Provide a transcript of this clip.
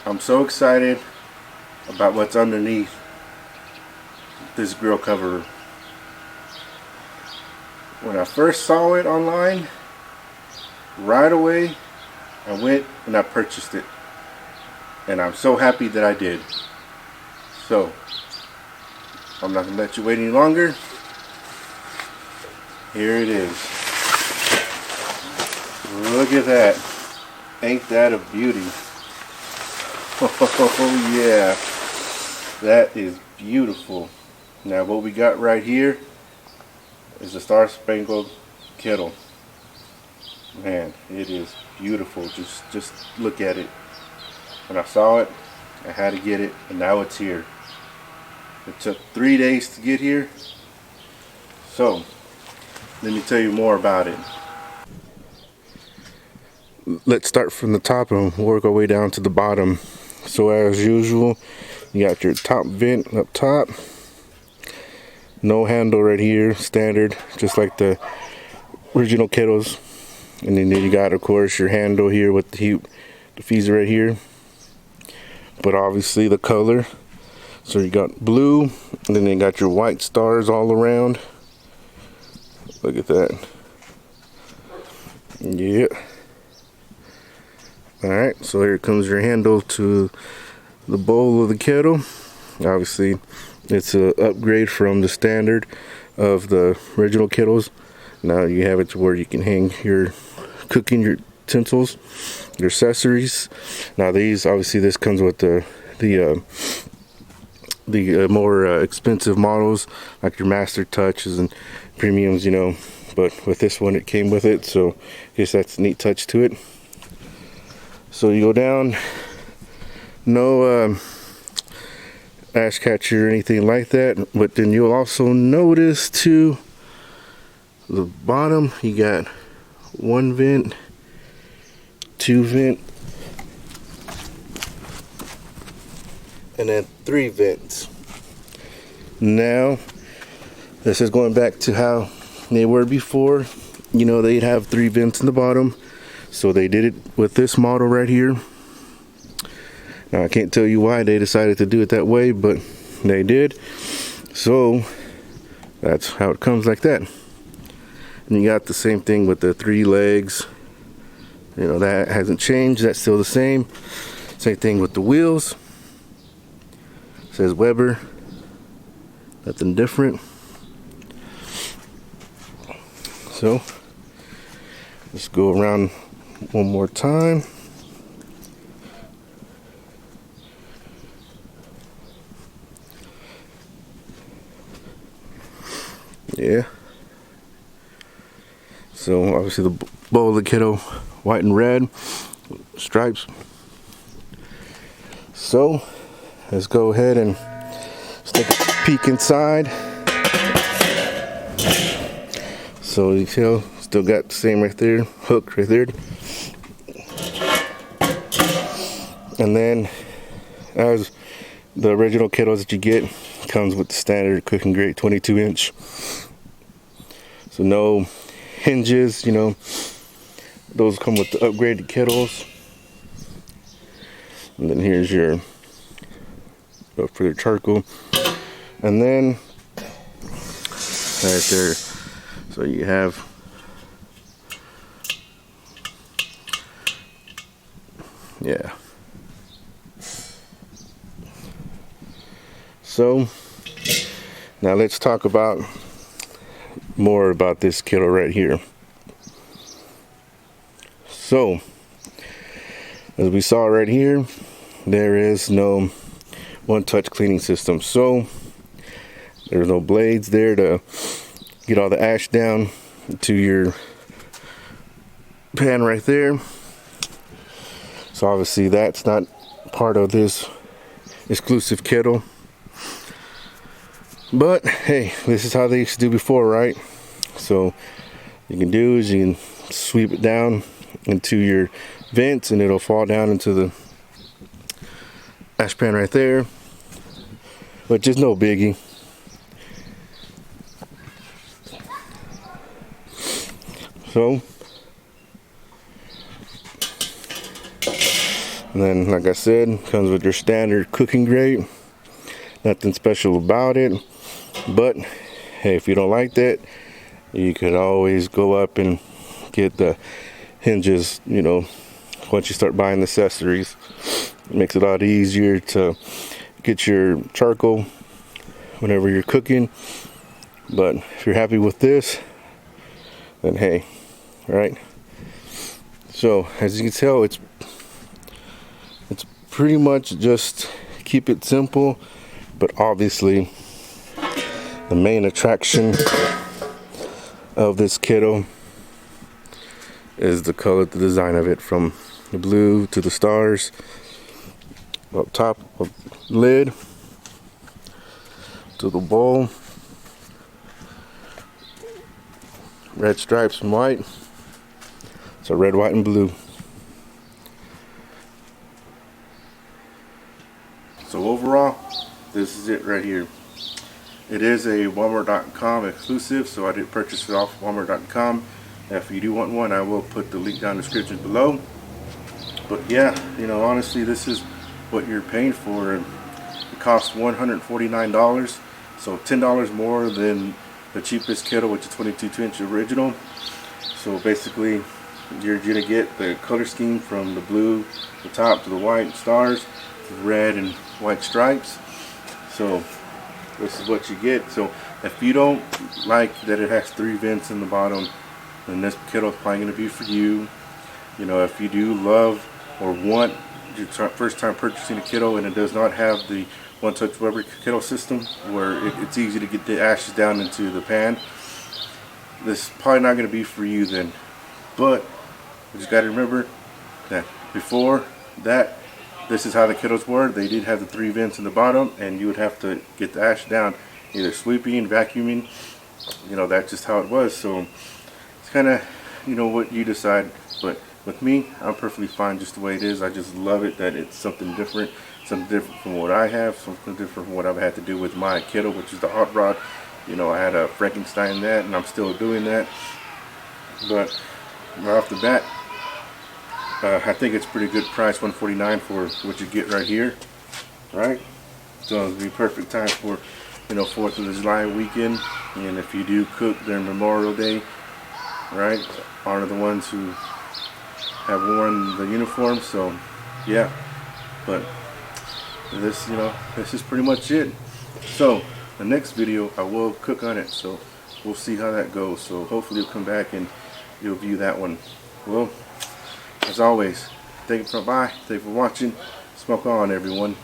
I'm so excited about what's underneath this grill cover. When I first saw it online, right away I went and I purchased it, and I'm so happy that I did. So I'm not gonna let you wait any longer. Here it is. Look at that. Ain't that a beauty? Oh yeah, that is beautiful. Now what we got right here is a Star Spangled Kettle. Man, it is beautiful. Just look at it. When I saw it, I had to get it, and now it's here. It took 3 days to get here. So let me tell you more about it. Let's start from the top and work our way down to the bottom. So as usual, you got your top vent up top. No handle right here, standard, just like the original kettles. And then you got, of course, your handle here with the diffuser right here. But obviously the color. So you got blue, and then you got your white stars all around. Look at that. Yeah. Alright, so here comes your handle to the bowl of the kettle. Obviously, it's an upgrade from the standard of the original kettles. Now you have it to where you can hang your cooking utensils, your accessories. Now these, obviously, this comes with the more expensive models, like your Master Touches and Premiums, you know. But with this one, it came with it, so I guess that's a neat touch to it. So you go down, no ash catcher or anything like that, but then you'll also notice to the bottom you got 1 vent, 2 vent, and then 3 vents. Now this is going back to how they were before. You know, they'd have 3 vents in the bottom. So they did it with this model right here. Now I can't tell you why they decided to do it that way, but they did. So that's how it comes, like that. And you got the same thing with the 3 legs. You know, that hasn't changed. That's still the same. Same thing with the wheels. It says Weber. Nothing different. So let's go around one more time. Yeah. So obviously the bowl of the kettle, white and red stripes. So let's go ahead and take a peek inside. So you see, still got the same right there, hook right there. And then, as the original kettles that you get, comes with the standard cooking grate 22-inch. So no hinges, you know. Those come with the upgraded kettles. And then here's your for your charcoal. And then right there, so you have yeah. So now let's talk about more about this kettle right here. So as we saw right here, there is no one-touch cleaning system. So there's no blades there to get all the ash down to your pan right there. So obviously that's not part of this exclusive kettle. But hey, this is how they used to do before, right? So you can do is you can sweep it down into your vents and it'll fall down into the ash pan right there, but just no biggie. So And then, like I said, comes with your standard cooking grate. Nothing special about it, but hey, if you don't like that, you could always go up and get the hinges, you know, once you start buying accessories. It makes it a lot easier to get your charcoal whenever you're cooking. But if you're happy with this, then hey, right? So as you can tell, it's pretty much just keep it simple, but obviously the main attraction of this kettle is the color, the design of it, from the blue to the stars up top of the lid to the bowl, red stripes and white. So red, white, and blue. So overall, this is it right here. It is a Walmart.com exclusive, so I did purchase it off Walmart.com. If you do want one, I will put the link down in the description below. But yeah, you know, honestly, this is what you're paying for. It costs $149, so $10 more than the cheapest kettle, which is 22-inch original. So basically, you're gonna get the color scheme from the blue, the top, to the white stars, to the red and white stripes. So this is what you get. So if you don't like that it has 3 vents in the bottom, then this kettle is probably going to be for you. You know, if you do love or want your first time purchasing a kettle and it does not have the one-touch Weber kettle system where it's easy to get the ashes down into the pan, this is probably not going to be for you then. But you just got to remember that before that, this is how the kettles were. They did have the 3 vents in the bottom, and you would have to get the ash down either sweeping, vacuuming. You know, that's just how it was. So it's kind of, you know, what you decide. But with me, I'm perfectly fine just the way it is. I just love it that it's something different from what I have, something different from what I've had to do with my kettle, which is the hot rod. You know, I had a Frankenstein that, and I'm still doing that. But right off the bat, I think it's pretty good price, $149 for what you get right here, right? So it'll be perfect time for, you know, 4th of July weekend, and if you do cook during Memorial Day, right? Honor the ones who have worn the uniform. So yeah, but this, you know, this is pretty much it. So the next video I will cook on it, so we'll see how that goes. So hopefully you'll come back and you'll view that one. Well, as always, thank you for watching. Smoke on, everyone.